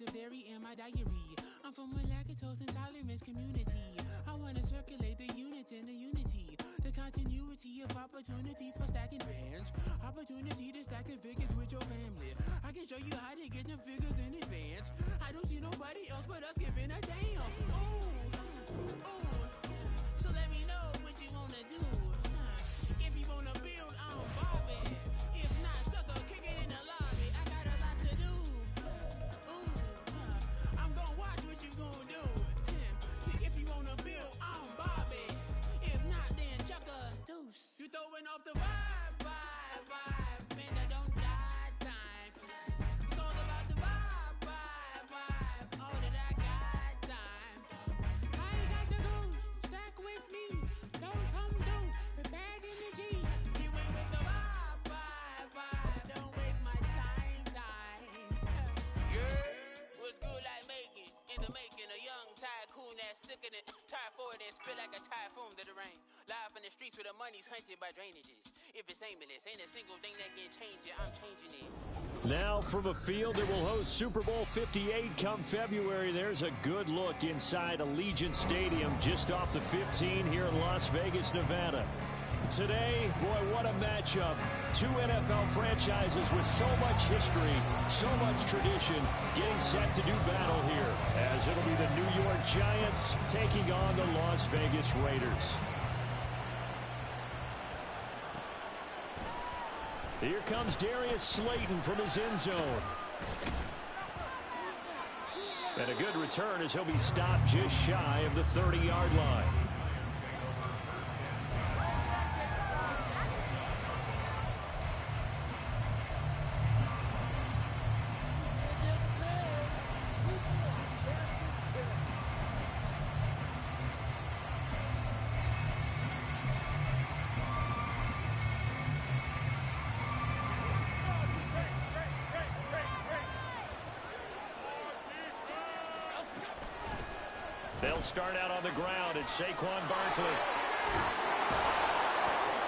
of dairy in my diary. I'm from a lactose intolerance community. I want to circulate the units and the unity. The continuity of opportunity for stacking bands. Opportunity to stack the figures with your family. I can show you how to get the figures in advance. I don't see nobody else but us giving a damn. Ooh, ooh. So let me know what you wanna do. If you wanna build on Barbie. If not, sucker, kick it in the lobby. I got a lot to do. Ooh, I'm gonna watch what you gonna do. See if you wanna build on Barbie. If not, then chuck a deuce. You throwing off the vibe, vibe, vibe. Man, I don't die time. It's all about the vibe, vibe, vibe. All that I got time. I ain't got the goose. Stack with me. Don't come down. The bad energy. You ain't with the vibe, vibe, vibe. Don't waste my time, time. Yeah, what's good like making? In the making, a young tycoon that's sickening. Tire forward and spit like a typhoon to the rain. Live in the streets where the money's hunted by drainages. If it's aimless, ain't a single thing that can change it. I'm changing it. Now from a field that will host Super Bowl 58 come February, there's a good look inside Allegiant Stadium just off the 15 here in Las Vegas, Nevada. Today, boy, what a matchup. Two NFL franchises with so much history, so much tradition, getting set to do battle here, as it'll be the New York Giants taking on the Las Vegas Raiders. Here comes Darius Slayton from his end zone. And a good return as he'll be stopped just shy of the 30-yard line. They'll start out on the ground. It's Saquon Barkley.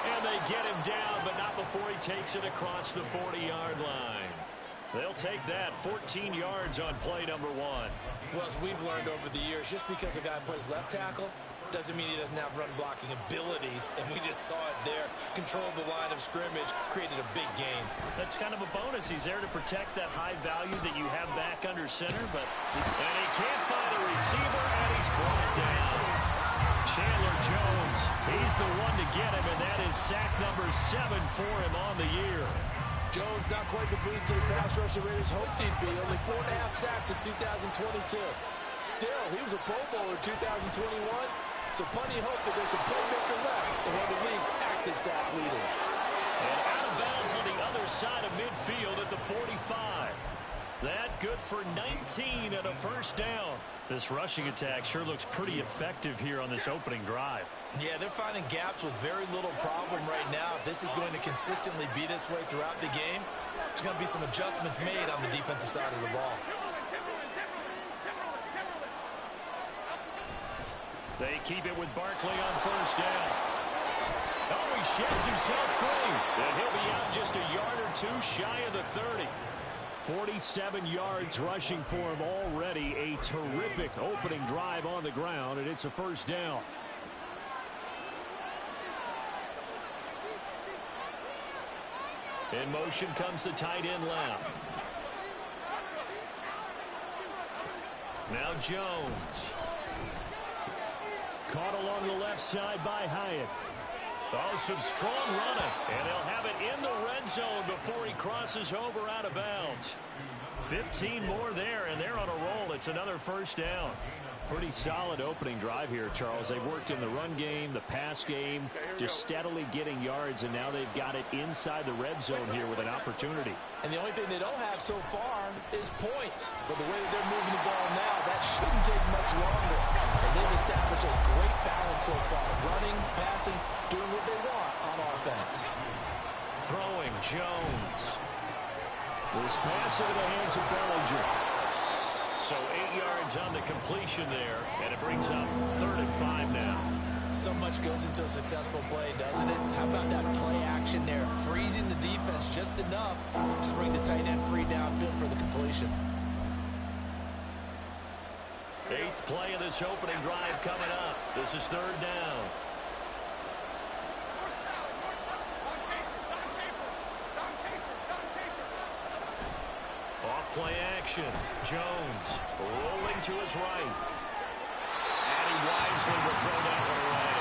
And they get him down, but not before he takes it across the 40-yard line. They'll take that 14 yards on play number one. Well, as we've learned over the years, just because a guy plays left tackle doesn't mean he doesn't have run blocking abilities, and we just saw it there. Controlled the line of scrimmage, created a big game. That's kind of a bonus. He's there to protect that high value that you have back under center, and he can't find a receiver, and he's brought down. Chandler Jones, he's the one to get him, and that is sack number 7 for him on the year. Jones not quite the boost to the pass rush the Raiders hoped he'd be. Only 4.5 sacks in 2022. Still, he was a Pro Bowler in 2021. So plenty of hope that there's a playmaker left in one of the league's active sack leaders. And out of bounds on the other side of midfield at the 45. That good for 19 and a first down. This rushing attack sure looks pretty effective here on this opening drive. Yeah, they're finding gaps with very little problem right now. If this is going to consistently be this way throughout the game, there's going to be some adjustments made on the defensive side of the ball. They keep it with Barkley on first down. Oh, he sheds himself free. And he'll be out just a yard or two shy of the 30. 47 yards rushing for him already. A terrific opening drive on the ground, and it's a first down. In motion comes the tight end left. Now Jones. Caught along the left side by Hyatt. Oh, some strong running. And they'll have it in the red zone before he crosses over out of bounds. 15 more there, and they're on a roll. It's another first down. Pretty solid opening drive here, Charles. They've worked in the run game, the pass game, just steadily getting yards, and now they've got it inside the red zone here with an opportunity. And the only thing they don't have so far is points. But the way that they're moving the ball now, that shouldn't take much longer. And they've established a great balance so far. Running, passing, doing what they want on offense. Throwing Jones. This pass into the hands of Bellinger. So 8 yards on the completion there, and it brings up 3rd and 5 now. So much goes into a successful play, doesn't it? How about that play action there, freezing the defense just enough to bring the tight end free downfield for the completion. Eighth play of this opening drive coming up. This is third down. Off play action. Jones rolling to his right. And he wisely will throw that one away.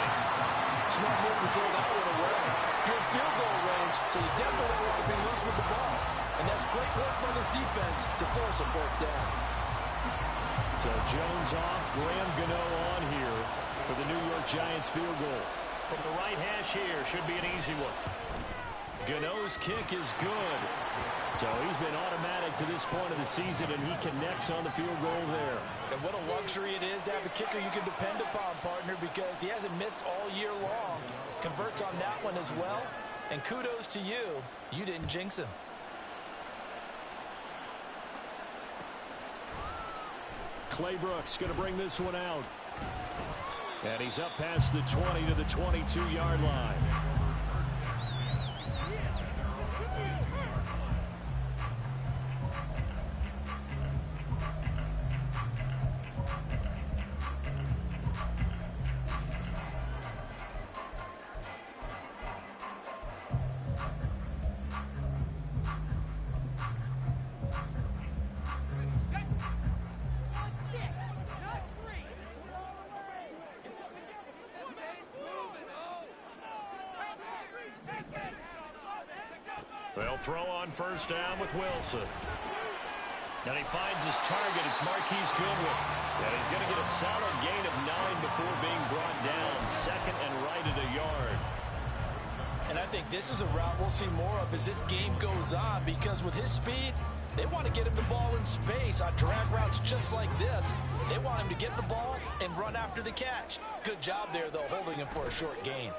Smart move to throw that one away. You're in field goal range, so you definitely want to be loose with the ball. And that's great work by this defense to force a fourth down. So Jones off, Graham Gano on here for the New York Giants field goal. From the right hash here, should be an easy one. Gano's kick is good. So he's been automatic to this point of the season, and he connects on the field goal there. And what a luxury it is to have a kicker you can depend upon, partner, because he hasn't missed all year long. Converts on that one as well. And kudos to you. You didn't jinx him. Claybrooks going to bring this one out. And he's up past the 20 to the 22-yard line. They'll throw on first down with Wilson. And he finds his target. It's Marquise Goodwin. And he's going to get a solid gain of 9 before being brought down. Second and right at a yard. And I think this is a route we'll see more of as this game goes on, because with his speed, they want to get him the ball in space on drag routes just like this. They want him to get the ball and run after the catch. Good job there, though, holding him for a short gain.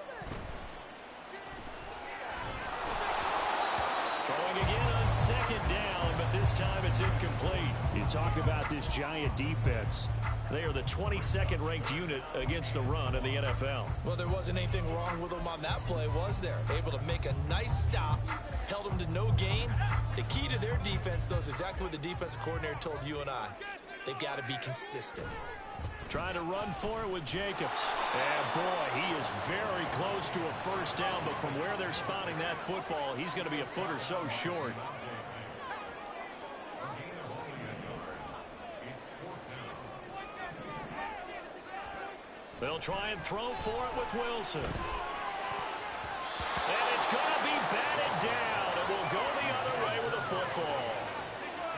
Throwing again on second down, but this time it's incomplete. You talk about this Giant defense. They are the 22nd ranked unit against the run in the NFL. Well, there wasn't anything wrong with them on that play, was there? Able to make a nice stop, held them to no gain. The key to their defense, though, is exactly what the defensive coordinator told you and I. They've got to be consistent. Trying to run for it with Jacobs. And boy, he is very close to a first down, but from where they're spotting that football, he's going to be a foot or so short. They'll try and throw for it with Wilson. And it's going to be batted down. It will go the other way with the football.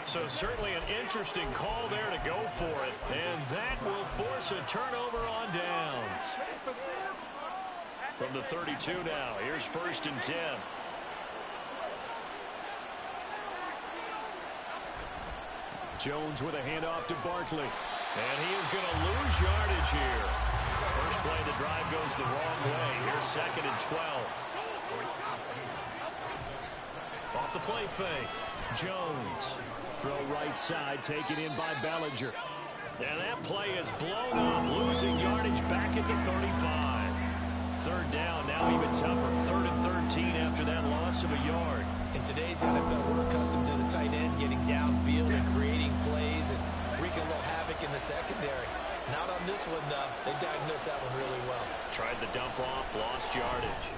So certainly an interesting call there to go for it. And that will force a turnover on downs. From the 32 now, here's first and 10. Jones with a handoff to Barkley. And he is going to lose yardage here. First play of the drive goes the wrong way. Here's second and 12. Off the play fake. Jones. Throw right side, taken in by Bellinger. And that play is blown up, losing yardage back at the 35. Third down, now even tougher. Third and 13 after that loss of a yard. In today's NFL, we're accustomed to the tight end getting downfield and creating plays and wreaking a little havoc in the secondary. Not on this one, though. They diagnosed that one really well. Tried the dump off, lost yardage.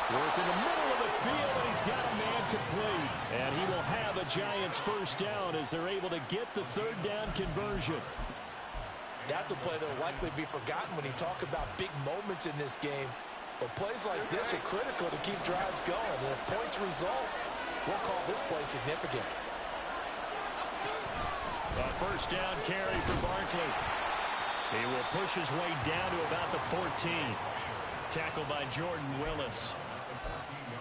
Work in the middle of the field, and he's got a man complete. And he will have a Giants first down as they're able to get the third down conversion. That's a play that will likely be forgotten when you talk about big moments in this game. But plays like this are critical to keep drives going. And if points result, we'll call this play significant. A first down carry for Barkley. He will push his way down to about the 14. Tackled by Jordan Willis.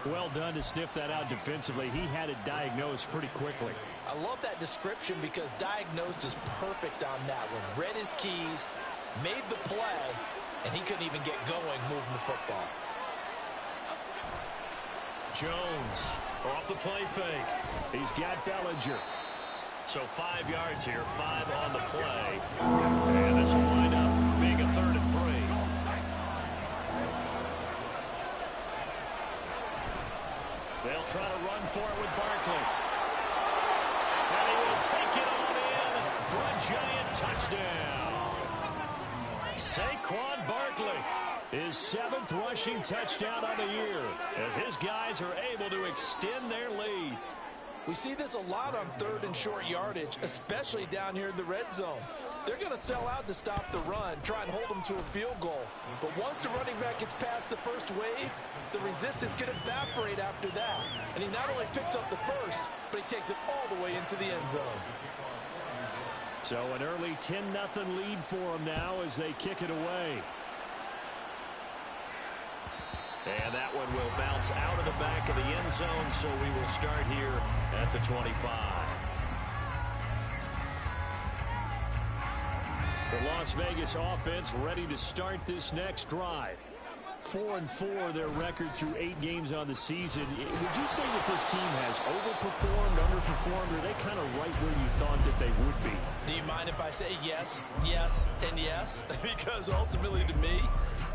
Well done to sniff that out defensively. He had it diagnosed pretty quickly. I love that description because diagnosed is perfect on that one. Read his keys, made the play, and he couldn't even get going moving the football. Jones off the play fake. He's got Bellinger. So 5 yards here, 5 on the play. And this will wind up being a third and 3. They'll try to run for it with Barkley. And he will take it on in for a Giant touchdown. Saquon Barkley, his 7th rushing touchdown on the year, as his guys are able to extend their lead. We see this a lot on 3rd and short yardage, especially down here in the red zone. They're going to sell out to stop the run, try and hold them to a field goal. But once the running back gets past the first wave, the resistance can evaporate after that. And he not only picks up the first, but he takes it all the way into the end zone. So an early 10-0 lead for them now as they kick it away. And that one will bounce out of the back of the end zone, so we will start here at the 25. The Las Vegas offense ready to start this next drive. 4-4 their record through 8 games on the season. Would you say that this team has overperformed, underperformed, or are they kind of right where you thought that they would be? Do you mind if I say yes, yes, and yes? Because ultimately to me,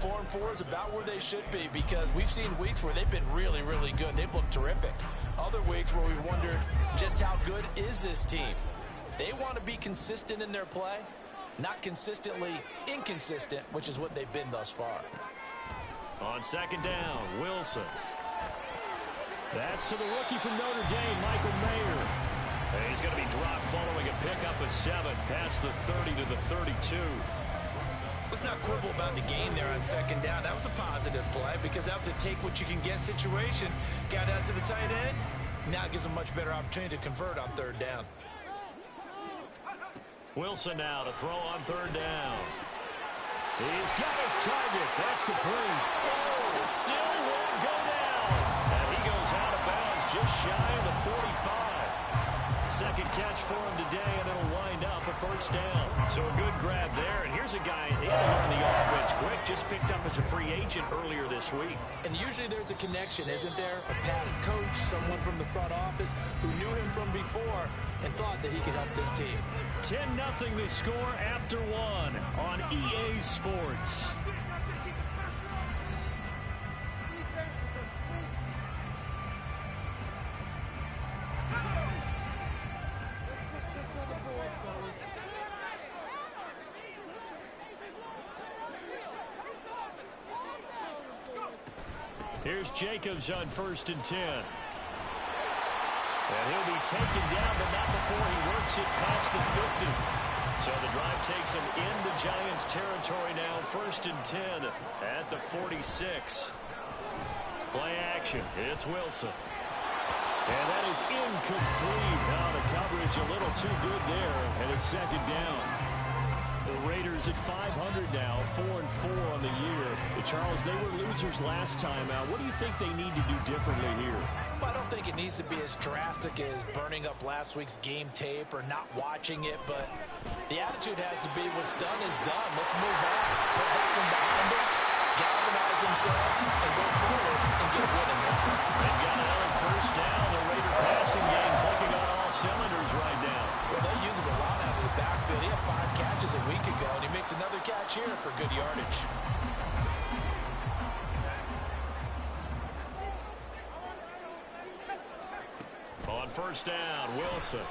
4-4 is about where they should be, because we've seen weeks where they've been really, really good. They've looked terrific. Other weeks where we wondered just how good is this team. They want to be consistent in their play, not consistently inconsistent, which is what they've been thus far. On 2nd down, Wilson. That's to the rookie from Notre Dame, Michael Mayer. And he's going to be dropped following a pickup of 7 past the 30 to the 32. Let's not quibble about the gain there on 2nd down. That was a positive play because that was a take-what-you-can-get situation. Got out to the tight end. Now it gives them a much better opportunity to convert on 3rd down. Wilson now to throw on 3rd down. He's got his target. That's complete. Oh, it still won't go down. And he goes out of bounds just shy of the 45. 2nd catch for him today, and it'll wind up a 1st down. So a good grab there. And here's a guy in on the offense quick, just picked up as a free agent earlier this week. And usually there's a connection, isn't there? A past coach, someone from the front office who knew him from before and thought that he could help this team. 10-0 the score after 1 on EA Sports. Here's Jacobs on 1st and 10. And he'll be taken down, but not before he works it past the 50. So the drive takes him into Giants territory now. 1st and 10 at the 46. Play action. It's Wilson. And that is incomplete. Now the coverage a little too good there, and it's 2nd down. The Raiders at 500 now, 4-4 on the year. Charles, they were losers last time out. What do you think they need to do differently here? I don't think it needs to be as drastic as burning up last week's game tape or not watching it, but the attitude has to be what's done is done. Let's move on. Put that one behind them, galvanize themselves, and go forward and get a win in this one. They've got another 1st down. The Raider passing game clicking on all cylinders right now. Well, they use him a lot out of the backfield. He had 5 catches a week ago, and he makes another catch here for good yardage. On 1st down, Wilson.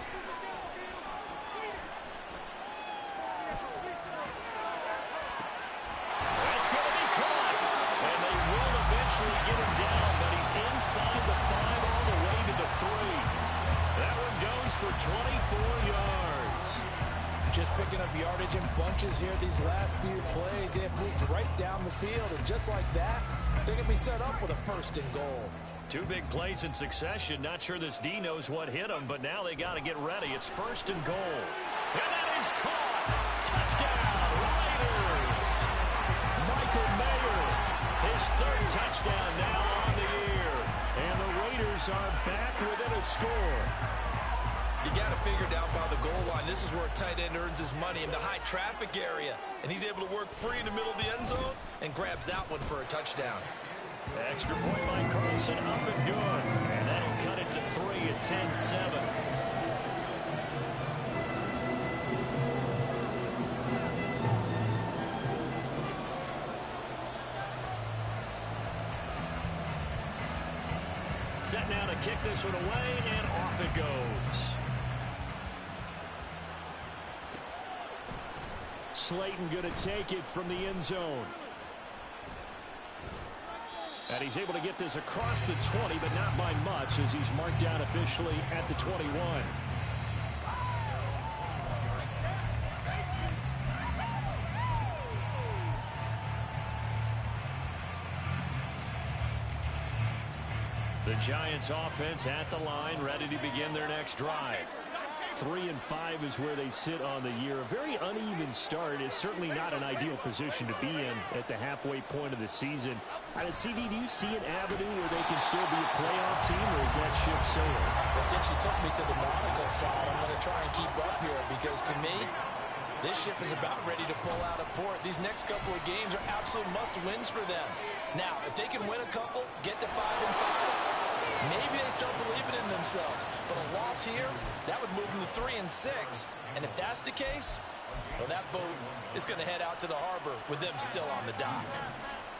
That's going to be caught. And they will eventually get him down, but he's inside the 5 all the way to the 3. That one goes for 24 yards. Just picking up yardage in bunches here these last few plays. They have moved right down the field, and just like that, they can be set up with a 1st and goal. 2 big plays in succession. Not sure this D knows what hit him, but now they got to get ready. It's 1st and goal. And that is caught. Touchdown, Raiders. Michael Mayer, his 3rd touchdown now on the year. And the Raiders are back within a score. You got to figure down by the goal line. This is where a tight end earns his money in the high traffic area. And he's able to work free in the middle of the end zone and grabs that one for a touchdown. Extra point by Carlson, up and good. And that'll cut it to 3 at 10-7. Set now to kick this one away, and off it goes. Slayton going to take it from the end zone. And he's able to get this across the 20, but not by much, as he's marked down officially at the 21. The Giants offense at the line, ready to begin their next drive. 3-5 is where they sit on the year. A very uneven start is certainly not an ideal position to be in at the halfway point of the season. CD, do you see an avenue where they can still be a playoff team, or is that ship sailing? Well, since you took me to the nautical side, I'm going to try and keep up here, because to me, this ship is about ready to pull out of port. These next couple of games are absolute must-wins for them. Now, if they can win a couple, get to 5-5, maybe they start believing in themselves. But a loss here, that would move them to 3-6. And if that's the case, well, that boat is going to head out to the harbor with them still on the dock.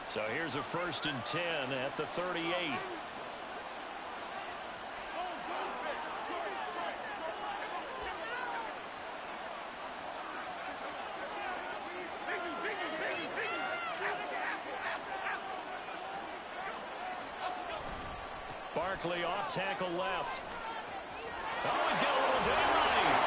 So here's a 1st and 10 at the 38. Barkley off tackle left. Oh, he's got a little daylight.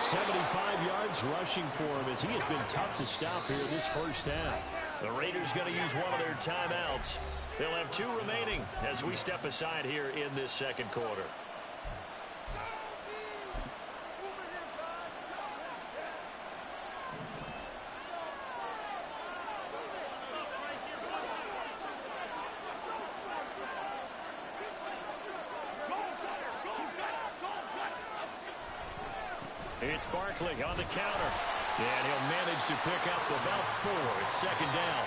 75 yards rushing for him, as he has been tough to stop here this first half. The Raiders going to use one of their timeouts. They'll have 2 remaining as we step aside here in this second quarter. It's Barkley on the counter. And he'll manage to pick up about 4. It's 2nd down.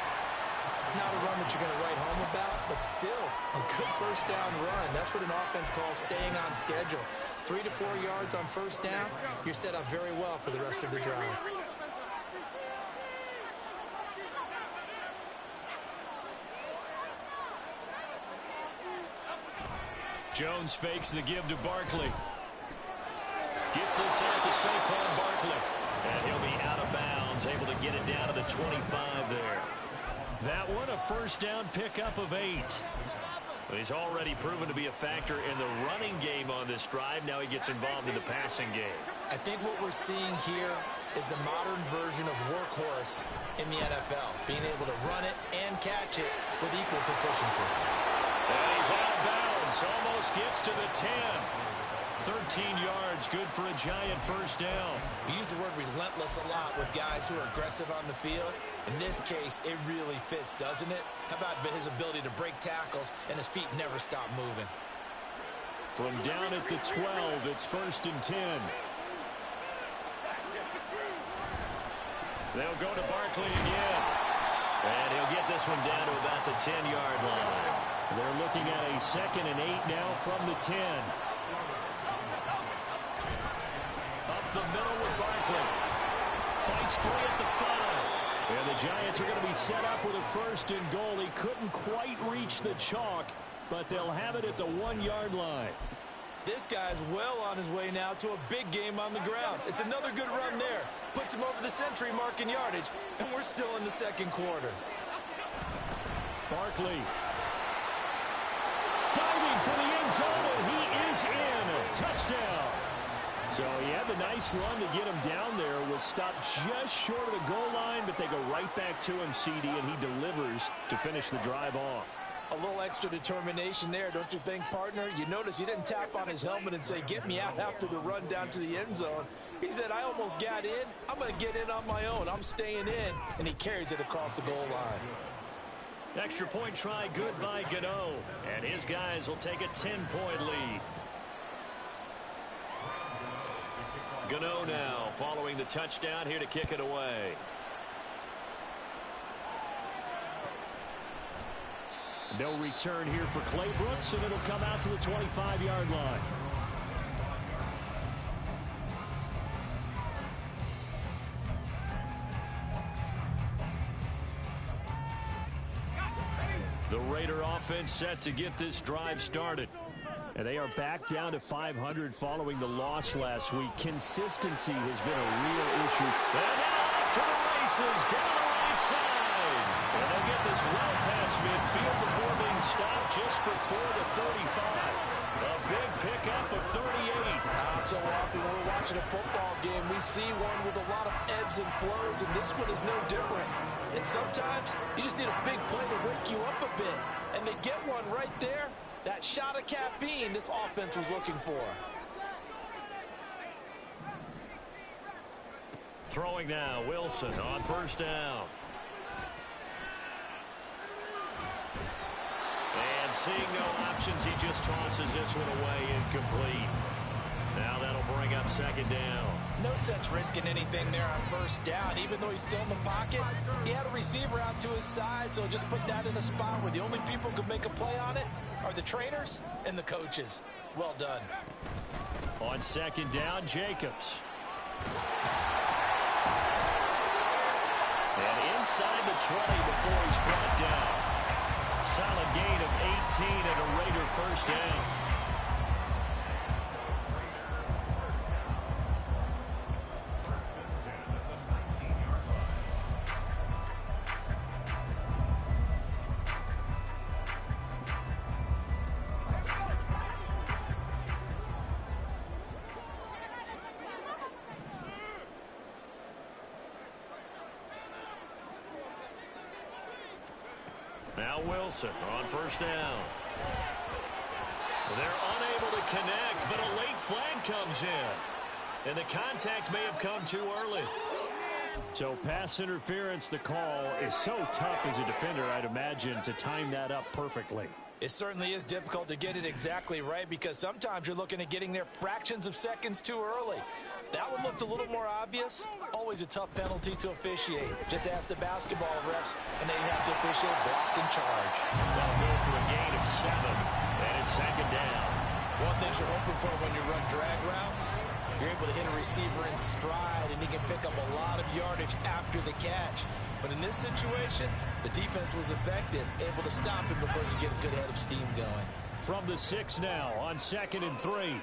Not a run that you're going to write home about, but still a good first down run. That's what an offense calls staying on schedule. 3 to 4 yards on first down, you're set up very well for the rest of the drive. Jones fakes the give to Barkley. Gets this out to Saquon Barkley. And he'll be out of bounds, able to get it down to the 25 there. That one, a first down pickup of 8. He's already proven to be a factor in the running game on this drive. Now he gets involved in the passing game. I think what we're seeing here is the modern version of workhorse in the NFL. Being able to run it and catch it with equal proficiency. And he's out of bounds. Almost gets to the 10. 13 yards, good for a Giant first down. We use the word relentless a lot with guys who are aggressive on the field. In this case, it really fits, doesn't it? How about his ability to break tackles and his feet never stop moving? From down at the 12, it's 1st and 10. They'll go to Barkley again. And he'll get this one down to about the 10-yard line. They're looking at a 2nd and 8 now from the 10. The middle with Barkley. Fights free at the 5. And the Giants are going to be set up with a 1st and goal. He couldn't quite reach the chalk, but they'll have it at the 1-yard line. This guy's well on his way now to a big game on the ground. It's another good run there. Puts him over the century mark in yardage, and we're still in the second quarter. Barkley. Diving for the end zone, and he is in. Touchdown. So he had the nice run to get him down there. Was stopped just short of the goal line, but they go right back to him, CD, and he delivers to finish the drive off. A little extra determination there, don't you think, partner? You notice he didn't tap on his helmet and say, get me out after the run down to the end zone. He said, I almost got in. I'm going to get in on my own. I'm staying in. And he carries it across the goal line. Extra point try good by Gano. And his guys will take a 10-point lead. Gano now following the touchdown here to kick it away. No return here for Clay Brooks, and it'll come out to the 25-yard line. The Raider offense set to get this drive started. And they are back down to 500 following the loss last week. Consistency has been a real issue. And now off to the races, down the right side. And they'll get this well past midfield before being stopped just before the 35. A big pickup of 38. So often when we're watching a football game, we see one with a lot of ebbs and flows, and this one is no different. And sometimes you just need a big play to wake you up a bit. And they get one right there. That shot of caffeine this offense was looking for. Throwing now, Wilson on first down. And seeing no options, he just tosses this one away, incomplete. Now that'll bring up second down. No sense risking anything there on first down. Even though he's still in the pocket, he had a receiver out to his side, so just put that in a spot where the only people who can make a play on it are the trainers and the coaches. Well done. On second down, Jacobs. And inside the 20 before he's brought down. Solid gain of 18 and a Raider first down. Now Wilson on first down. They're unable to connect, but a late flag comes in. And the contact may have come too early. So pass interference, the call is so tough as a defender, I'd imagine, to time that up perfectly. It certainly is difficult to get it exactly right because sometimes you're looking at getting there fractions of seconds too early. That one looked a little more obvious. Always a tough penalty to officiate. Just ask the basketball refs, and they have to officiate block and charge. That'll go for a gain of 7, and it's second down. One thing you're hoping for when you run drag routes, you're able to hit a receiver in stride, and he can pick up a lot of yardage after the catch. But in this situation, the defense was effective, able to stop him before you get a good head of steam going. From the 6 now on 2nd and 3.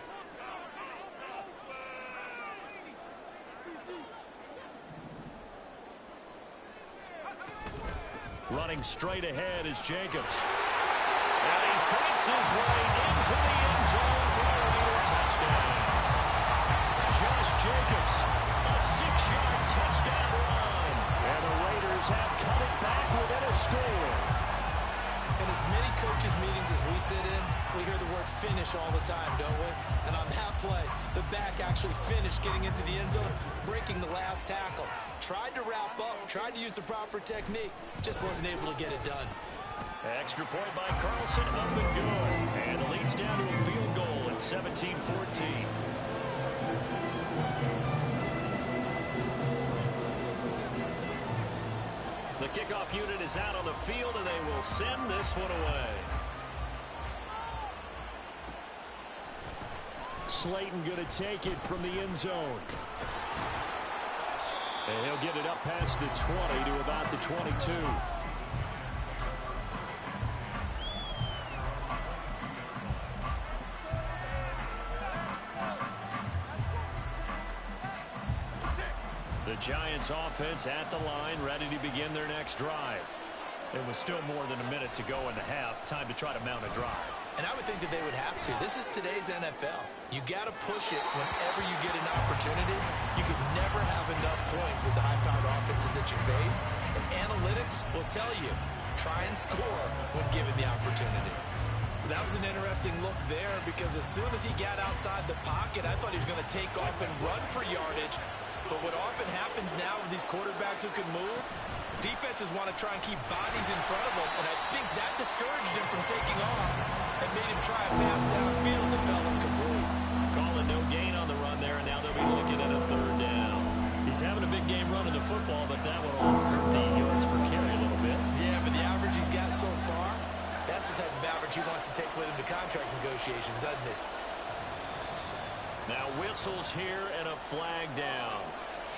Running straight ahead is Jacobs. And he fights his way into the end zone for a Raider touchdown. Josh Jacobs, a 6-yard touchdown run. And the Raiders have cut it back within a score. In as many coaches' meetings as we sit in, we hear the word finish all the time, don't we? And on that play, the back actually finished getting into the end zone, breaking the last tackle. Tried to wrap up, tried to use the proper technique, just wasn't able to get it done. Extra point by Carlson, up and go. And it leads down to a field goal at 17-14. The kickoff unit is out on the field, and they will send this one away. Slayton going to take it from the end zone. And he'll get it up past the 20 to about the 22. The Giants offense at the line, ready to begin their next drive. It was still more than a minute to go in the half. Time to try to mount a drive. And I would think that they would have to. This is today's NFL. You got to push it whenever you get an opportunity. You could never have enough points with the high-powered offenses that you face. And analytics will tell you, try and score when given the opportunity. That was an interesting look there because as soon as he got outside the pocket, I thought he was going to take off and run for yardage. But what often happens now with these quarterbacks who can move, defenses want to try and keep bodies in front of them, and I think that discouraged him from taking off and made him try a pass downfield that fell incomplete. Calling no gain on the run there, and now they'll be looking at a 3rd down. He's having a big game running the football, but that will hurt the yards per carry a little bit. Yeah, but the average he's got so far, that's the type of average he wants to take with him to contract negotiations, doesn't it? Now whistles here and a flag down.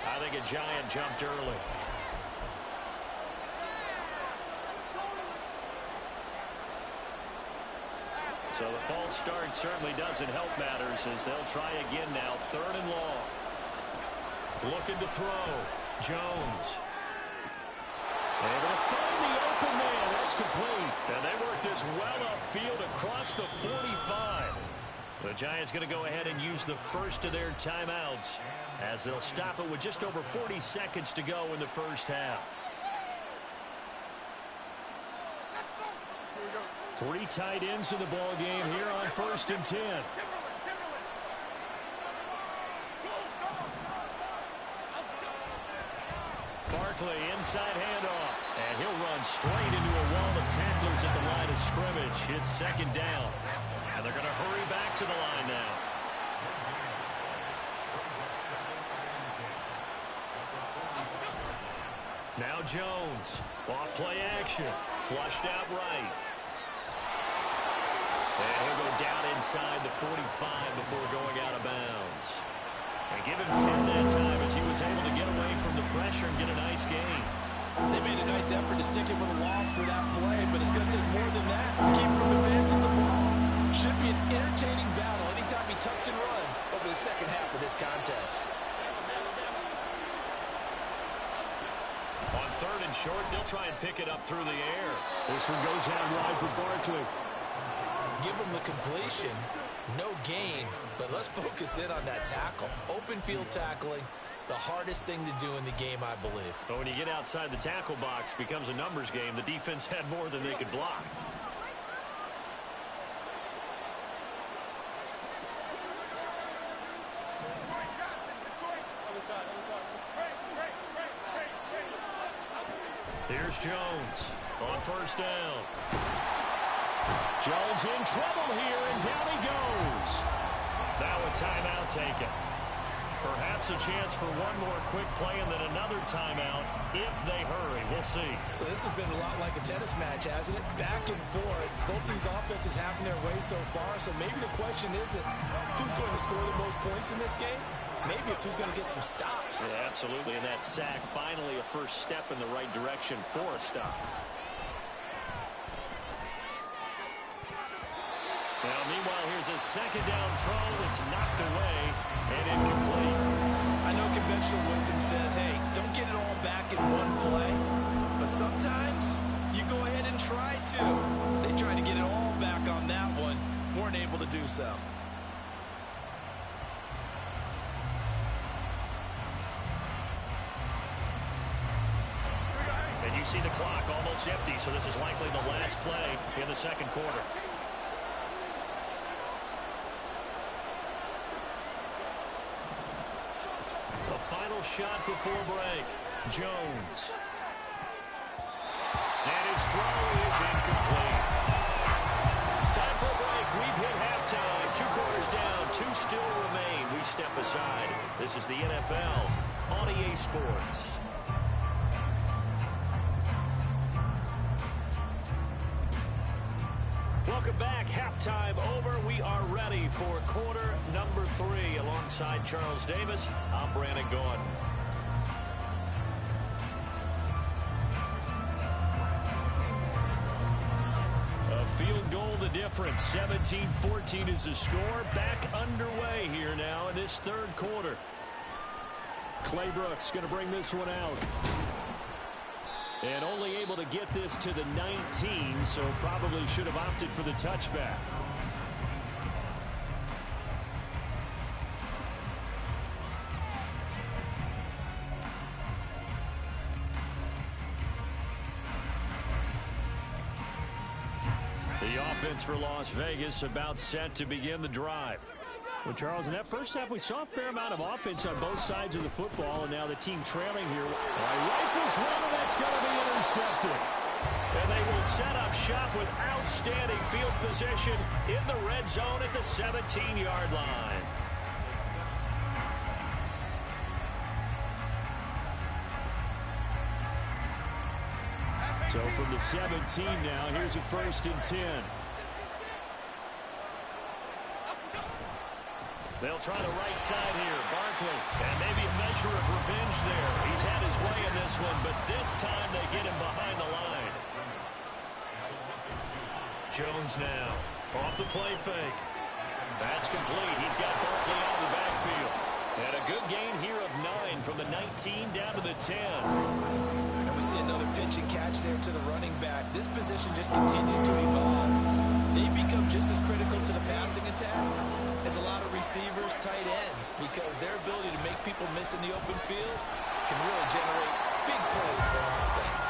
I think a Giant jumped early. So the false start certainly doesn't help matters as they'll try again now. 3rd and long. Looking to throw. Jones. Able to find the open man. That's complete. And they work this well upfield across the 45. The Giants going to go ahead and use the first of their timeouts as they'll stop it with just over 40 seconds to go in the first half. 3 tight ends in the ball game here on 1st and 10. Barkley inside handoff, and he'll run straight into a wall of tacklers at the line of scrimmage. It's 2nd down, and they're going to hurry back to the line now. Now Jones, off play action, flushed out right. And he'll go down inside the 45 before going out of bounds. And give him 10 that time as he was able to get away from the pressure and get a nice gain. They made a nice effort to stick him with a loss for that play, but it's going to take more than that to keep him from advancing the ball. Should be an entertaining battle anytime he tucks and runs over the second half of this contest. On 3rd and short, they'll try and pick it up through the air. This one goes out wide for Barkley. Give him the completion, no gain, but let's focus in on that tackle. Open field tackling, the hardest thing to do in the game, I believe. But when you get outside the tackle box, it becomes a numbers game. The defense had more than they could block. Here's Jones on 1st down. Jones in trouble here, and down he goes. Now a timeout taken. Perhaps a chance for one more quick play and then another timeout if they hurry. We'll see. So this has been a lot like a tennis match, hasn't it? Back and forth. Both these offenses having their way so far. So maybe the question isn't who's going to score the most points in this game. Maybe it's who's going to get some stops. Yeah, absolutely. And that sack, finally a first step in the right direction for a stop. Now, meanwhile, here's a 2nd down throw that's knocked away and incomplete. I know conventional wisdom says, hey, don't get it all back in one play. But sometimes you go ahead and try to. They tried to get it all back on that one. Weren't able to do so. And you see the clock almost empty, so this is likely the last play in the 2nd quarter. Final shot before break. Jones. And his throw is incomplete. Time for a break. We've hit halftime. 2 quarters down. 2 still remain. We step aside. This is the NFL on EA Sports. Welcome back. Halftime over. We are ready for quarter number 3. Alongside Charles Davis, I'm Brandon Gaudin. A field goal the difference. 17-14 is the score. Back underway here now in this 3rd quarter. Clay Brooks going to bring this one out. And only able to get this to the 19, so probably should have opted for the touchback. The offense for Las Vegas about set to begin the drive. Well, Charles, in that first half, we saw a fair amount of offense on both sides of the football, and now the team trailing here. Rifles one, and that's going to be intercepted. And they will set up shop with outstanding field position in the red zone at the 17-yard line. So from the 17 now, here's a 1st and 10. They'll try the right side here. Barkley, and maybe a measure of revenge there. He's had his way in this one, but this time they get him behind the line. Jones now. Off the play fake. That's complete. He's got Barkley out of the backfield. And a good gain here of 9 from the 19 down to the 10. And we see another pitch and catch there to the running back. This position just continues to evolve. They become just as critical to the passing attack as a lot of receivers, tight ends, because their ability to make people miss in the open field can really generate big plays for an offense.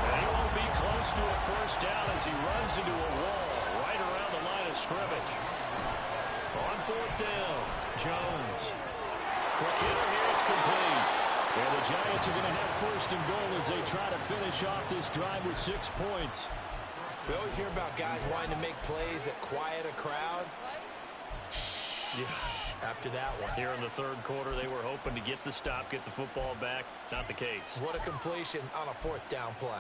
And he won't be close to a first down as he runs into a wall right around the line of scrimmage. On fourth down, Jones. Quick hitter here, it's complete. And the Giants are going to have first and goal as they try to finish off this drive with 6 points. We always hear about guys wanting to make plays that quiet a crowd. Yeah, after that one. Here in the third quarter, they were hoping to get the stop, get the football back. Not the case. What a completion on a fourth down play.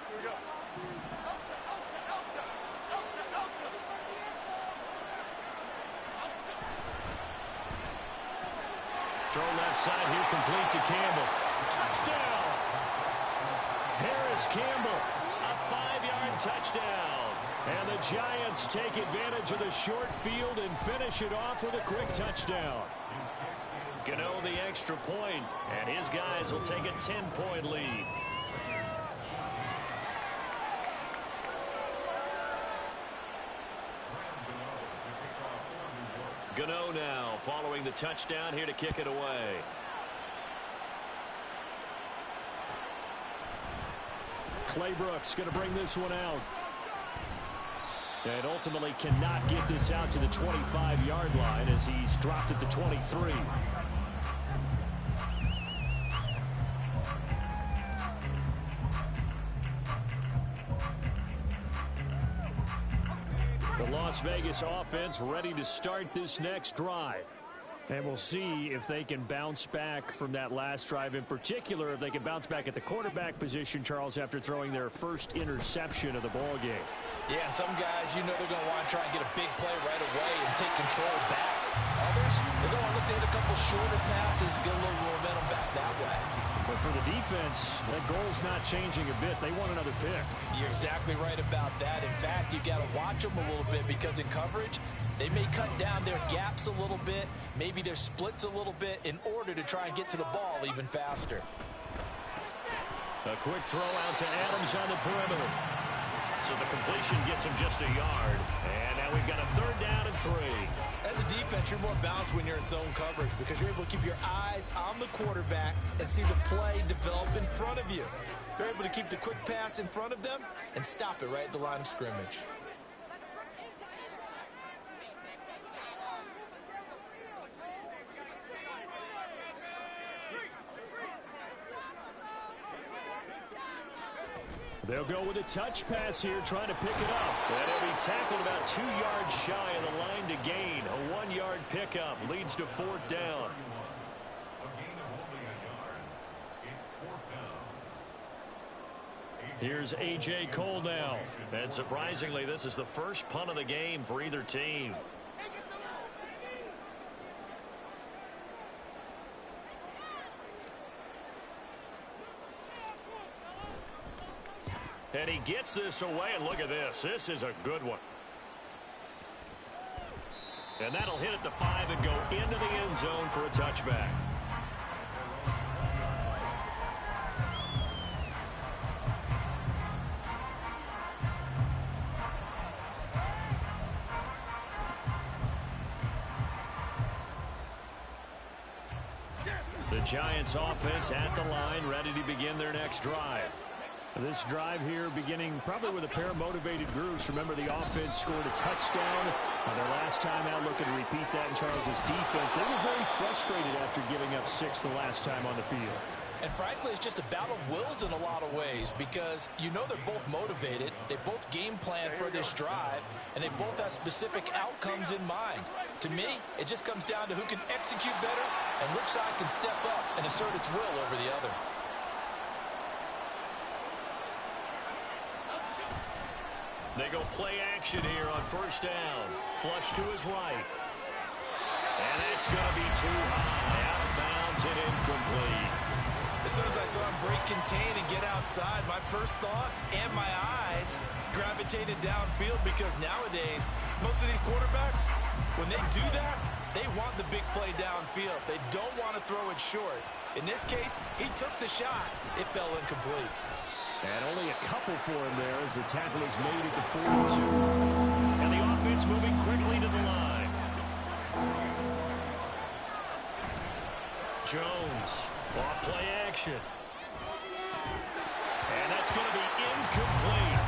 Here we go. Throw left side here, complete to Campbell. Touchdown! Harris Campbell, a 5-yard touchdown. And the Giants take advantage of the short field and finish it off with a quick touchdown. Gano the extra point, and his guys will take a 10-point lead. Gano now following the touchdown here to kick it away. Clay Brooks going to bring this one out. And ultimately cannot get this out to the 25-yard line as he's dropped at the 23. The Las Vegas offense ready to start this next drive. And we'll see if they can bounce back from that last drive. In particular, if they can bounce back at the quarterback position, Charles, after throwing their first interception of the ball game. Yeah, some guys, you know they're going to want to try and get a big play right away and take control back. Others, they're going to look to hit a couple shorter passes, get a little momentum back that way. But for the defense, that goal's not changing a bit. They want another pick. You're exactly right about that. In fact, you've got to watch them a little bit because in coverage, they may cut down their gaps a little bit, maybe their splits a little bit in order to try and get to the ball even faster. A quick throw out to Adams on the perimeter. So the completion gets him just a yard. And now we've got a third down and 3. As a defense, you're more balanced when you're in zone coverage because you're able to keep your eyes on the quarterback and see the play develop in front of you. They're able to keep the quick pass in front of them and stop it right at the line of scrimmage. They'll go with a touch pass here, trying to pick it up. And he'll be tackled about 2 yards shy of the line to gain. A 1-yard pickup leads to fourth down. Here's A.J. Cole now. And surprisingly, this is the first punt of the game for either team. And he gets this away, and look at this. This is a good one. And that'll hit at the 5 and go into the end zone for a touchback. The Giants offense at the line, ready to begin their next drive. This drive here beginning probably with a pair of motivated groups. Remember, the offense scored a touchdown their last time out, looking to repeat that in Charles's defense. They were very frustrated after giving up 6 the last time on the field. And frankly, it's just a battle of wills in a lot of ways because you know they're both motivated, they both game plan for this drive, and they both have specific outcomes in mind. To me, it just comes down to who can execute better and which side can step up and assert its will over the other. They go play action here on first down. Flush to his right. And that's going to be too high. Out of bounds and incomplete. As soon as I saw him break contain and get outside, my first thought and my eyes gravitated downfield, because nowadays, most of these quarterbacks, when they do that, they want the big play downfield. They don't want to throw it short. In this case, he took the shot. It fell incomplete. And only a couple for him there as the tackle is made at the 42. And the offense moving quickly to the line. Jones, off play action. And that's going to be incomplete.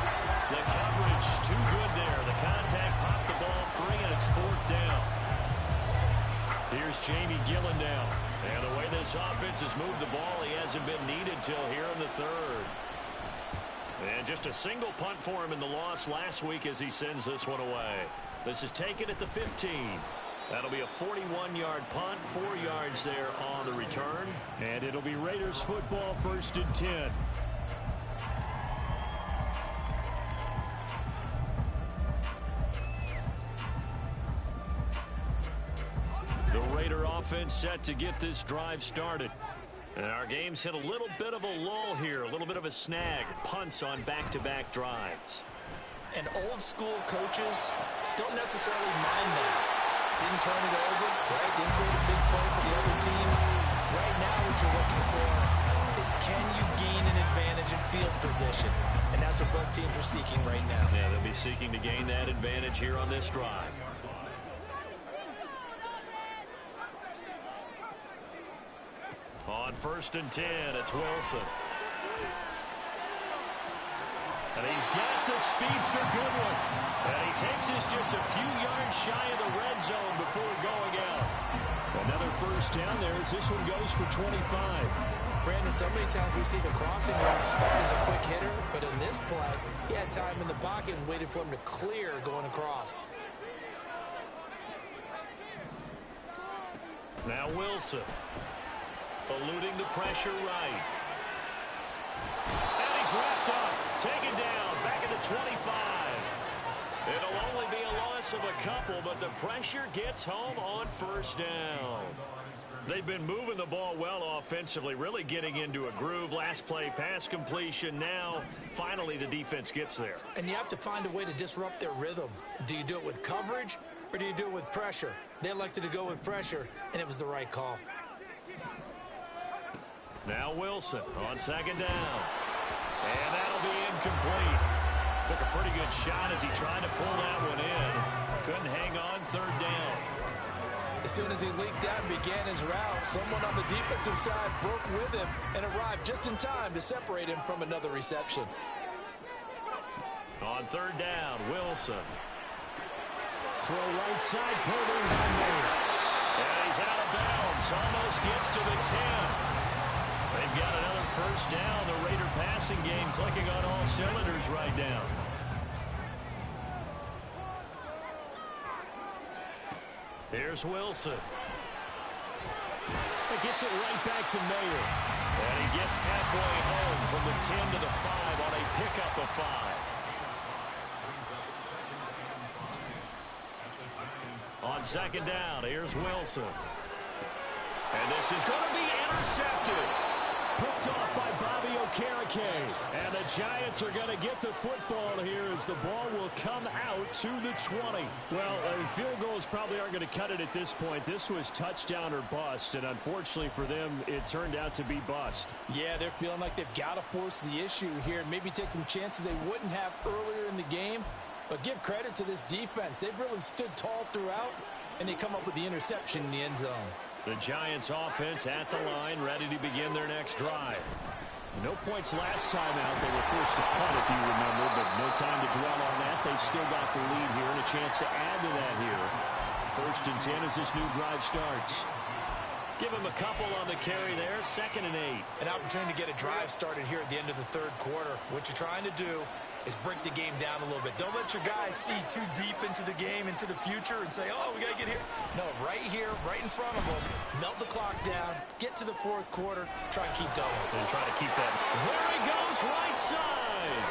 The coverage too good there. The contact popped the ball free, and it's 4th down. Here's Jamie Gillendown. And the way this offense has moved the ball, he hasn't been needed till here in the 3rd. And just a single punt for him in the loss last week as he sends this one away. This is taken at the 15. That'll be a 41-yard punt, 4 yards there on the return. And it'll be Raiders football, 1st and 10. The Raider offense set to get this drive started. And our game's hit a little bit of a lull here, a little bit of a snag. Punts on back-to-back drives. And old-school coaches don't necessarily mind that. Didn't turn it over, right? Didn't create a big play for the other team. Right now what you're looking for is, can you gain an advantage in field position? And that's what both teams are seeking right now. Yeah, they'll be seeking to gain that advantage here on this drive. On 1st and 10, it's Wilson. And he's got the speedster Goodwin. And he takes us just a few yards shy of the red zone before going out. Another 1st down there as this one goes for 25. Brandon, so many times we see the crossing route start as a quick hitter, but in this play, he had time in the pocket and waited for him to clear going across. Now Wilson. Eluding the pressure right. And he's wrapped up. Taken down. Back at the 25. It'll only be a loss of a couple, but the pressure gets home on 1st down. They've been moving the ball well offensively, really getting into a groove. Last play, pass completion. Now, finally, the defense gets there. And you have to find a way to disrupt their rhythm. Do you do it with coverage, or do you do it with pressure? They elected to go with pressure, and it was the right call. Now Wilson on 2nd down. And that'll be incomplete. Took a pretty good shot as he tried to pull that one in. Couldn't hang on 3rd down. As soon as he leaked out and began his route, someone on the defensive side broke with him and arrived just in time to separate him from another reception. On 3rd down, Wilson. For a right side pursuit by Mayer. And he's out of bounds. Almost gets to the 10. They've got another 1st down. The Raider passing game clicking on all cylinders right now. Here's Wilson. He gets it right back to Mayer. And he gets halfway home from the 10 to the 5 on a pickup of 5. On 2nd down, here's Wilson. And this is going to be intercepted. Picked off by Bobby Okereke. And the Giants are going to get the football here as the ball will come out to the 20. Well, field goals probably aren't going to cut it at this point. This was touchdown or bust, and unfortunately for them, it turned out to be bust. Yeah, they're feeling like they've got to force the issue here and maybe take some chances they wouldn't have earlier in the game. But give credit to this defense. They've really stood tall throughout, and they come up with the interception in the end zone. The Giants offense at the line, ready to begin their next drive. No points last time out. They were forced to punt, if you remember, but no time to dwell on that. They've still got the lead here and a chance to add to that here. 1st and 10 as this new drive starts. Give him a couple on the carry there. 2nd and 8. An opportunity to get a drive started here at the end of the 3rd quarter. What you're trying to do is break the game down a little bit. Don't let your guys see too deep into the game, into the future, and say, oh, we got to get here. No, right here, right in front of them. Melt the clock down, get to the 4th quarter, try and keep going. And try to keep that. There he goes, right side.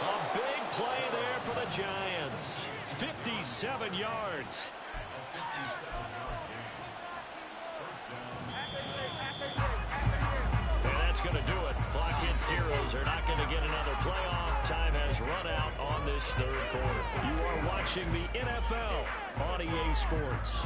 A big play there for the Giants. 57 yards. going to do it. Clock hits zeros. They're not going to get another playoff. Time has run out on this third quarter. You are watching the NFL on EA Sports.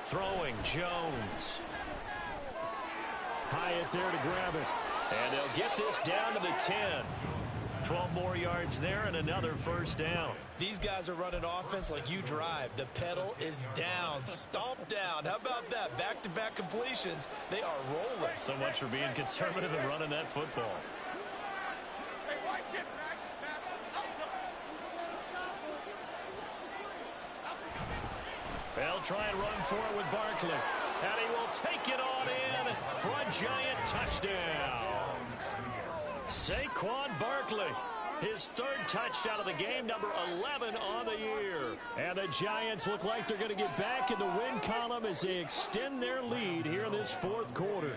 Throwing Jones. Hyatt there to grab it. And they'll get this down to the 10. 12 more yards there and another first down. These guys are running offense like you drive. The pedal is down. Stomp down. How about that? Back-to-back completions. They are rolling. So much for being conservative and running that football. They'll try and run for it with Barkley. And he will take it on in for a Giant touchdown. Saquon Barkley, his third touchdown of the game, number 11 on the year. And the Giants look like they're going to get back in the win column as they extend their lead here in this fourth quarter.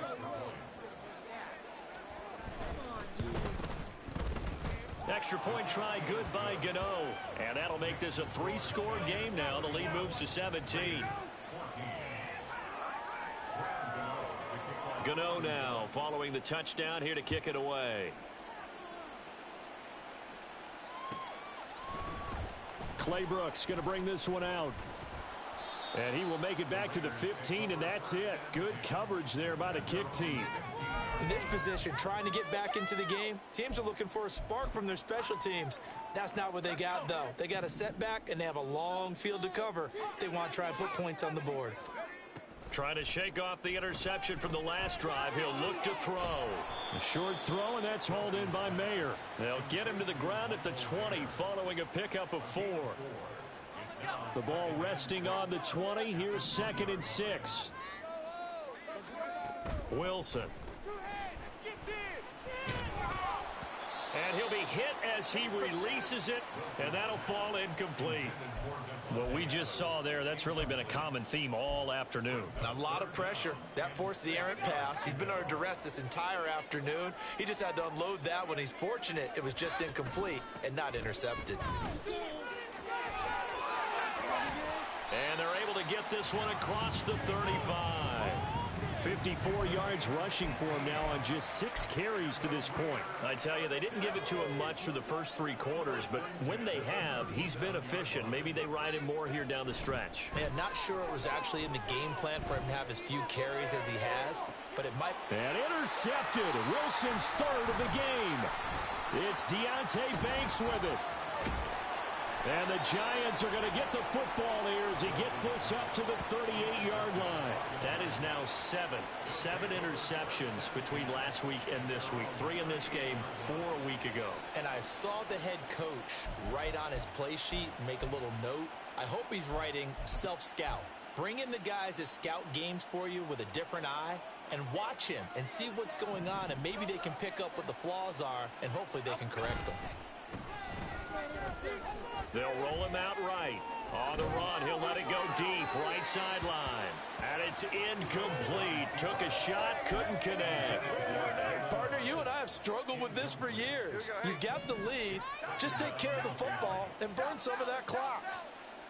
Extra point try good by Gano. And that'll make this a 3-score game now. The lead moves to 17. Gano now following the touchdown here to kick it away. Clay Brooks going to bring this one out. And he will make it back to the 15, and that's it. Good coverage there by the kick team. In this position, trying to get back into the game, teams are looking for a spark from their special teams. That's not what they got, though. They got a setback, and they have a long field to cover if they want to try and put points on the board. Trying to shake off the interception from the last drive. He'll look to throw. A short throw, and that's hauled in by Mayer. They'll get him to the ground at the 20 following a pickup of 4. The ball resting on the 20. Here's 2nd and 6. Wilson. And he'll be hit as he releases it, and that'll fall incomplete. What we just saw there, that's really been a common theme all afternoon. A lot of pressure. That forced the errant pass. He's been under duress this entire afternoon. He just had to unload that one. He's fortunate it was just incomplete and not intercepted. And they're able to get this one across the 35. 54 yards rushing for him now on just 6 carries to this point. I tell you, they didn't give it to him much for the first 3 quarters, but when they have, he's been efficient. Maybe they ride him more here down the stretch. Man, not sure it was actually in the game plan for him to have as few carries as he has, but it might. And intercepted. Wilson's 3rd of the game. It's Deonte Banks with it. And the Giants are going to get the football here as he gets this up to the 38-yard line. That is now 7 interceptions between last week and this week. 3 in this game, 4 a week ago. And I saw the head coach write on his play sheet, make a little note. I hope he's writing self-scout. Bring in the guys that scout games for you with a different eye and watch him and see what's going on, and maybe they can pick up what the flaws are, and hopefully they can correct them. They'll roll him out right. On the run, he'll let it go deep, right sideline. And it's incomplete. Took a shot, couldn't connect. Partner, you and I have struggled with this for years. You got the lead, just take care of the football and burn some of that clock.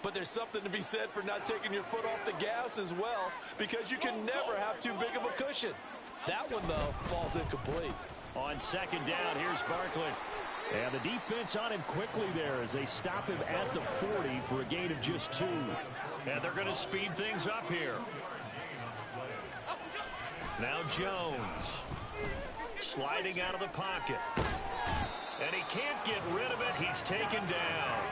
But there's something to be said for not taking your foot off the gas as well, because you can never have too big of a cushion. That one, though, falls incomplete. On 2nd down, here's Barkley. And the defense on him quickly there as they stop him at the 40 for a gain of just 2. And they're going to speed things up here. Now Jones sliding out of the pocket. And he can't get rid of it. He's taken down.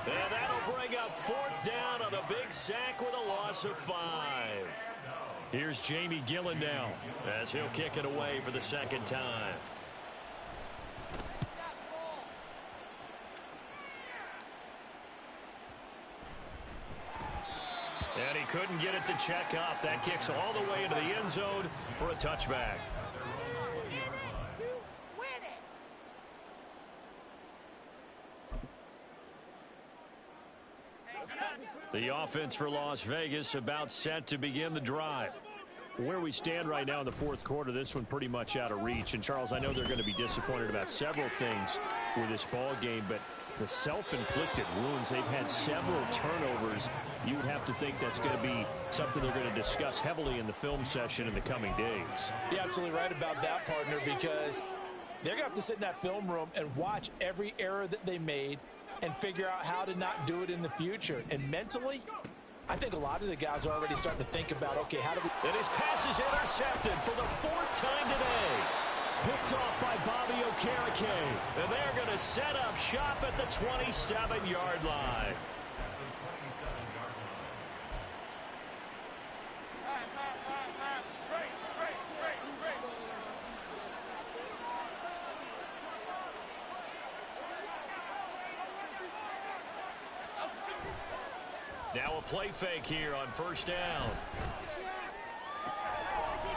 And that'll bring up 4th down on a big sack with a loss of 5. Here's Jamie Gillen now as he'll kick it away for the 2nd time. And he couldn't get it to check up. That kicks all the way into the end zone for a touchback. The offense for Las Vegas about set to begin the drive. Where we stand right now in the fourth quarter, this one pretty much out of reach. And, Charles, I know they're going to be disappointed about several things with this ball game, but the self-inflicted wounds, they've had several turnovers. You would have to think that's going to be something they're going to discuss heavily in the film session in the coming days. You're absolutely right about that, partner, because they're going to have to sit in that film room and watch every error that they made and figure out how to not do it in the future. And mentally, I think a lot of the guys are already starting to think about, okay, how do we... And his pass is intercepted for the fourth time today. Picked off by Bobby Okereke. And they're going to set up shop at the 27-yard line. Now a play fake here on first down.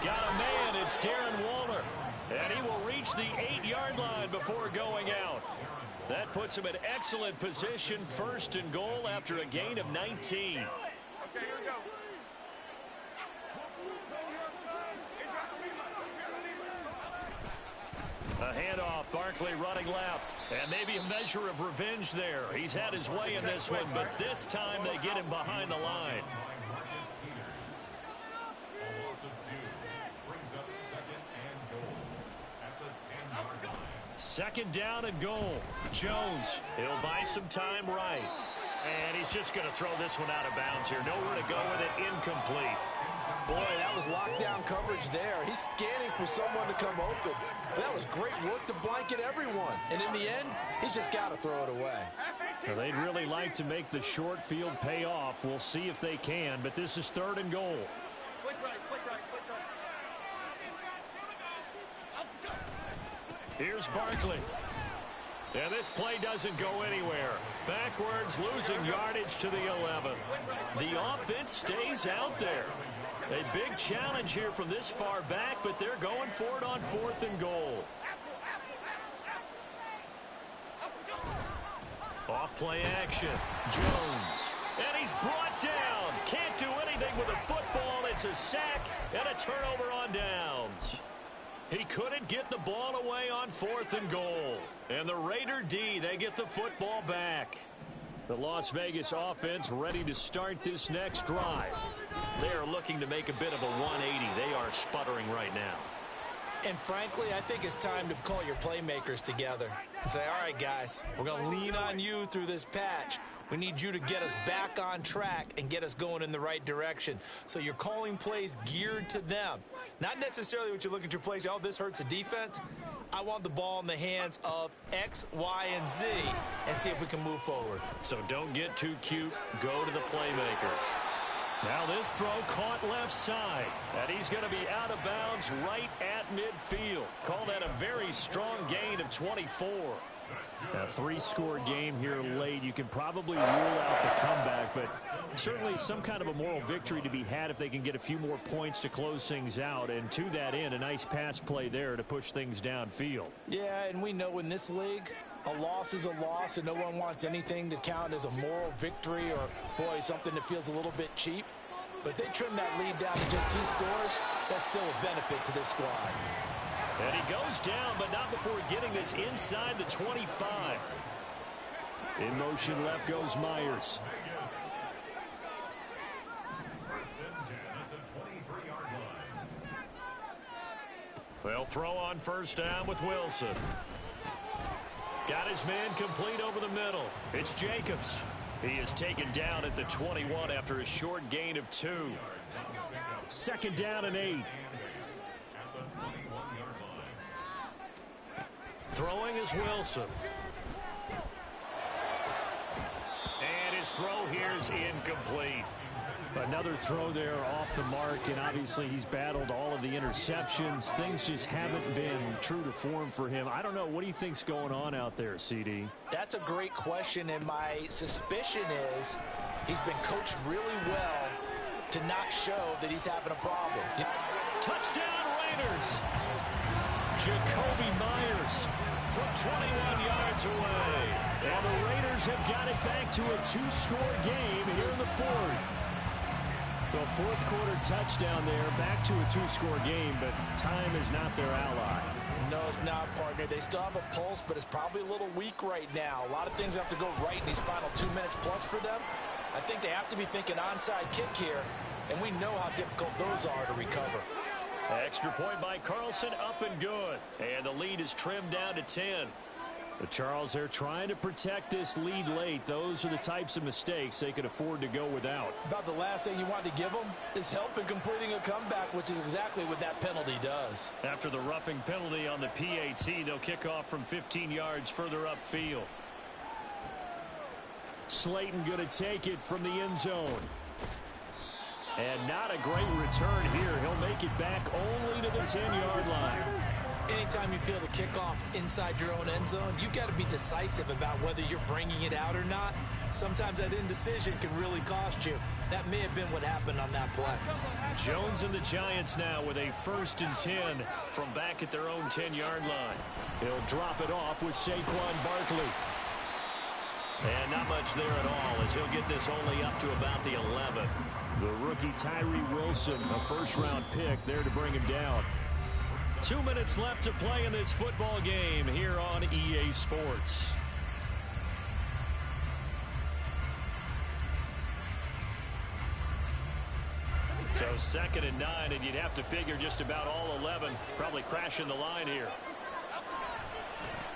Got a man, it's Darren Waller. And he will reach the 8-yard line before going out. That puts him in excellent position, first and goal after a gain of 19. Okay, here we go. A handoff, Barkley running left. And maybe a measure of revenge there. He's had his way in this one, but this time they get him behind the line. Second down and goal. Jones, he'll buy some time right. And he's just going to throw this one out of bounds here. Nowhere to go with it, incomplete. Boy, that was lockdown coverage there. He's scanning for someone to come open. That was great work to blanket everyone. And in the end, he's just got to throw it away. Well, they'd really like to make the short field pay off. We'll see if they can, but this is third and goal. Here's Barkley. And this play doesn't go anywhere. Backwards, losing yardage to the 11. The offense stays out there. A big challenge here from this far back, but they're going for it on fourth and goal. Off play action. Jones. And he's brought down. Can't do anything with a football. It's a sack and a turnover on downs. He couldn't get the ball away on fourth and goal. And the Raider D, they get the football back. The Las Vegas offense ready to start this next drive. They are looking to make a bit of a 180. They are sputtering right now. And frankly, I think it's time to call your playmakers together and say, all right, guys, we're going to lean on you through this patch. We need you to get us back on track and get us going in the right direction. So you're calling plays geared to them. Not necessarily what you look at your plays, oh, this hurts the defense. I want the ball in the hands of X, Y, and Z and see if we can move forward. So don't get too cute. Go to the playmakers. Now this throw caught left side. And he's going to be out of bounds right at midfield. Call that a very strong gain of 24. A three-score game here late. You can probably rule out the comeback, but certainly some kind of a moral victory to be had if they can get a few more points to close things out. And to that end, a nice pass play there to push things downfield. Yeah, and we know in this league, a loss is a loss, and no one wants anything to count as a moral victory or, boy, something that feels a little bit cheap. But if they trim that lead down to just 2 scores, that's still a benefit to this squad. And he goes down, but not before getting this inside the 25. In motion left goes Myers. They'll throw on first down with Wilson. Got his man complete over the middle. It's Jacobs. He is taken down at the 21 after a short gain of 2. Second down and 8. Throwing is Wilson. And his throw here is incomplete. Another throw there off the mark, and obviously he's battled all of the interceptions. Things just haven't been true to form for him. I don't know. What do you think's going on out there, CD? That's a great question, and my suspicion is he's been coached really well to not show that he's having a problem. Touchdown, Raiders! Jacoby Myers from 21 yards away. And the Raiders have got it back to a two-score game here in the fourth. The fourth quarter touchdown there, back to a two-score game, but time is not their ally. No, it's not, partner. They still have a pulse, but it's probably a little weak right now. A lot of things have to go right in these final 2 minutes plus for them. I think they have to be thinking onside kick here, and we know how difficult those are to recover. Extra point by Carlson, up and good. And the lead is trimmed down to 10. The Charles, they're trying to protect this lead late. Those are the types of mistakes they could afford to go without. About the last thing you want to give them is help in completing a comeback, which is exactly what that penalty does. After the roughing penalty on the PAT, they'll kick off from 15 yards further upfield. Slayton going to take it from the end zone. And not a great return here. He'll make it back only to the 10-yard line. Anytime you feel the kickoff inside your own end zone, you've got to be decisive about whether you're bringing it out or not. Sometimes that indecision can really cost you. That may have been what happened on that play. Jones and the Giants now with a 1st and 10 from back at their own 10-yard line. He'll drop it off with Saquon Barkley. And not much there at all, as he'll get this only up to about the 11. The rookie Tyree Wilson, a first-round pick, there to bring him down. 2 minutes left to play in this football game here on EA Sports. So 2nd and 9, and you'd have to figure just about all 11 probably crashing the line here.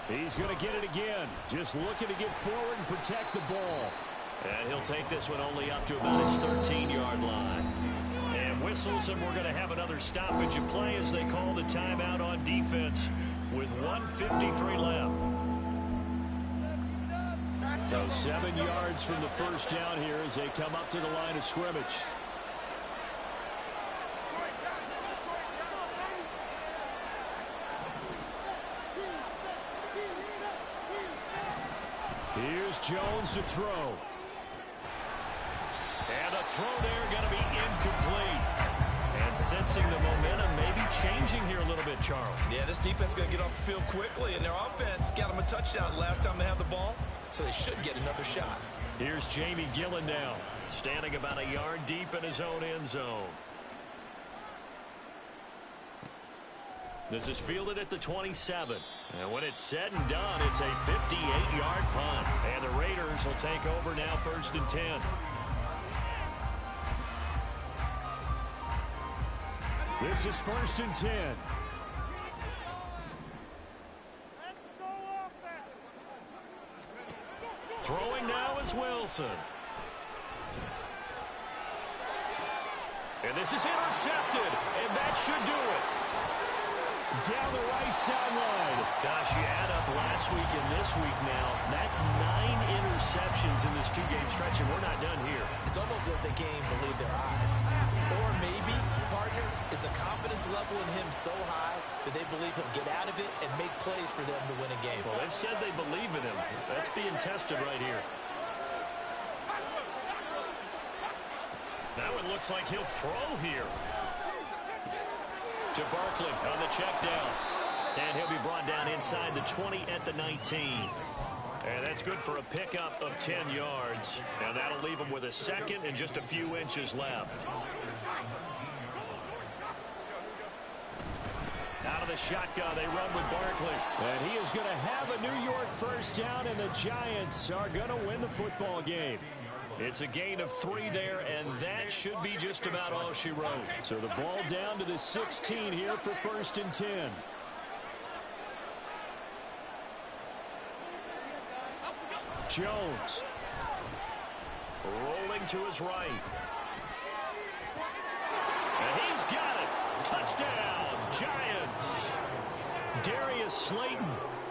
He's going to get it again. Just looking to get forward and protect the ball. And he'll take this one only up to about his 13-yard line. And whistles, and we're going to have another stoppage of play as they call the timeout on defense with 1:53 left. So 7 yards from the first down here as they come up to the line of scrimmage. Here's Jones to throw. And the throw there going to be incomplete. And sensing the momentum maybe changing here a little bit, Charles. Yeah, this defense is going to get off the field quickly, and their offense got them a touchdown last time they had the ball, so they should get another shot. Here's Jamie Gillen now, standing about a yard deep in his own end zone. This is fielded at the 27. And when it's said and done, it's a 58-yard punt. And the Raiders will take over now 1st and 10. This is 1st and 10. Throwing now is Wilson. And this is intercepted, and that should do it. Down the right sideline. Gosh, you add up last week and this week now. That's 9 interceptions in this two-game stretch, and we're not done here. It's almost as if they can't even believe their eyes. Or maybe, partner, is the confidence level in him so high that they believe he'll get out of it and make plays for them to win a game. Well, they've said they believe in him. That's being tested right here. That one looks like he'll throw here. To Barkley on the check down. And he'll be brought down inside the 20 at the 19. And that's good for a pickup of 10 yards. And that'll leave him with a 2nd and just a few inches left. Out of the shotgun, they run with Barkley. And he is going to have a New York first down, and the Giants are going to win the football game. It's a gain of 3 there, and that should be just about all she wrote. So the ball down to the 16 here for 1st and 10. Jones. Rolling to his right. And he's got it. Touchdown, Giants. Darius Slayton,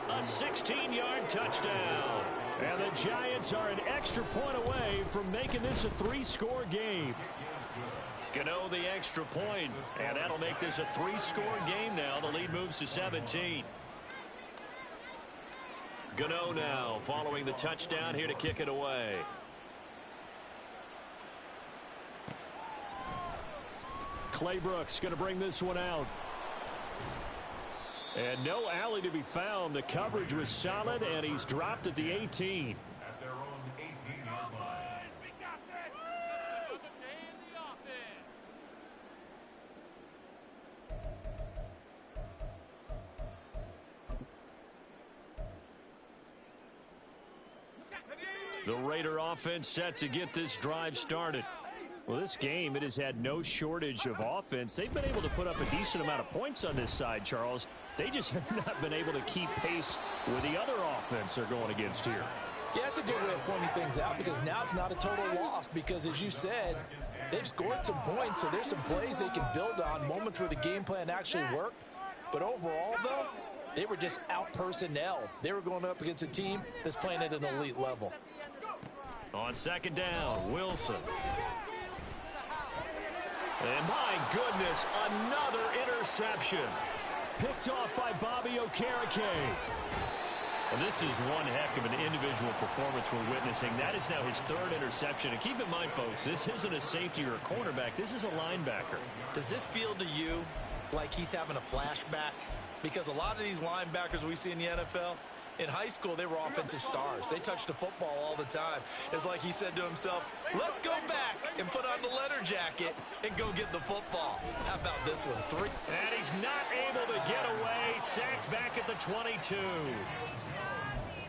a 16-yard touchdown. And the Giants are an extra point away from making this a 3-score game. Gano the extra point, and that'll make this a 3-score game now. The lead moves to 17. Gano now following the touchdown here to kick it away. Clay Brooks going to bring this one out. And no alley to be found. The coverage was solid, and he's dropped at the 18. At their own 18-yard line. We got this. Another day in the office. The Raider offense set to get this drive started. Well, this game, it has had no shortage of offense. They've been able to put up a decent amount of points on this side, Charles. They just have not been able to keep pace with the other offense they're going against here. Yeah, it's a good way of pointing things out because now it's not a total loss because, as you said, they've scored some points, so there's some plays they can build on, moments where the game plan actually worked. But overall, though, they were just out-personnel. They were going up against a team that's playing at an elite level. On second down, Wilson. And my goodness, another interception. Picked off by Bobby Okereke. Well, this is one heck of an individual performance we're witnessing. That is now his third interception. And keep in mind, folks, this isn't a safety or a cornerback. This is a linebacker. Does this feel to you like he's having a flashback? Because a lot of these linebackers we see in the NFL, in high school, they were offensive stars. They touched the football all the time. It's like he said to himself, let's go back and put on the leather jacket and go get the football. How about this one? 3. And he's not able to get away. Sacked back at the 22.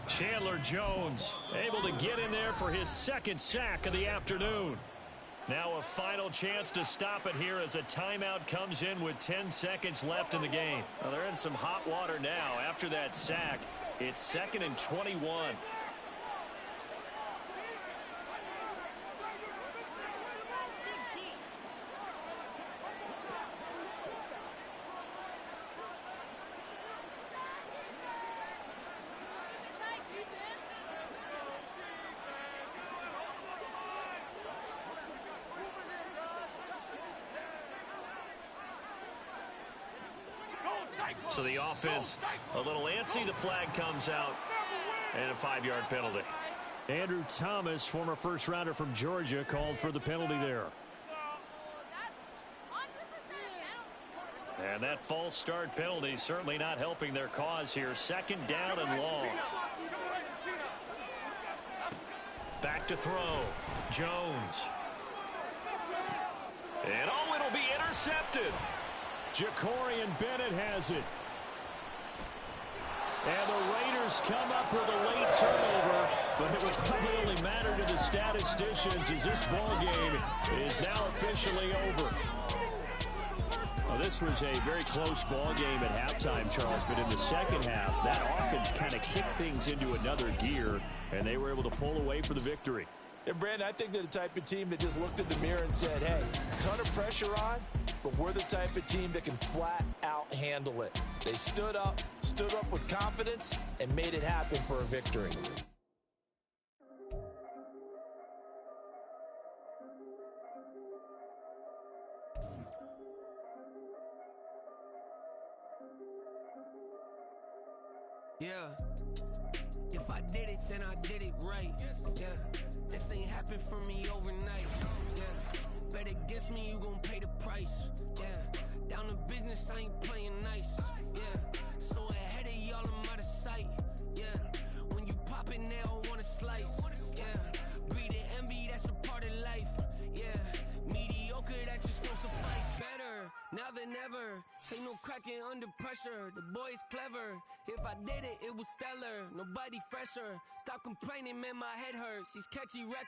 Chandler Jones able to get in there for his second sack of the afternoon. Now a final chance to stop it here as a timeout comes in with 10 seconds left in the game. Well, they're in some hot water now after that sack. It's 2nd and 21. So the offense a little antsy. The flag comes out and a 5-yard penalty. Andrew Thomas, former first-rounder from Georgia, called for the penalty there. And that false start penalty certainly not helping their cause here. 2nd down and long. Back to throw. Jones. And oh, it'll be intercepted. Jacorian Bennett has it. And the Raiders come up with a late turnover, but it would probably only matter to the statisticians as this ball game is now officially over. Well, this was a very close ball game at halftime, Charles, but in the second half, that offense kind of kicked things into another gear, and they were able to pull away for the victory. And, Brandon, I think they're the type of team that just looked in the mirror and said, hey, ton of pressure on, but we're the type of team that can flat out handle it. They stood up with confidence, and made it happen for a victory. Yeah. If I did it, then I did it right. Yeah. This ain't happened for me overnight. Yeah. Bet against me, you gon' pay the price. Yeah. Down to business, I ain't playing nice. Yeah. So ahead of y'all, I'm out of sight. Yeah. When you pop it, they don't wanna slice. Yeah. Breed and envy, that's a part of life. Yeah. Mediocre, that just won't suffice. Better now than ever. Ain't no cracking under pressure. The boy's clever. If I did it, it was stellar. Nobody fresher. Stop complaining, man, my head hurts. These catchy records.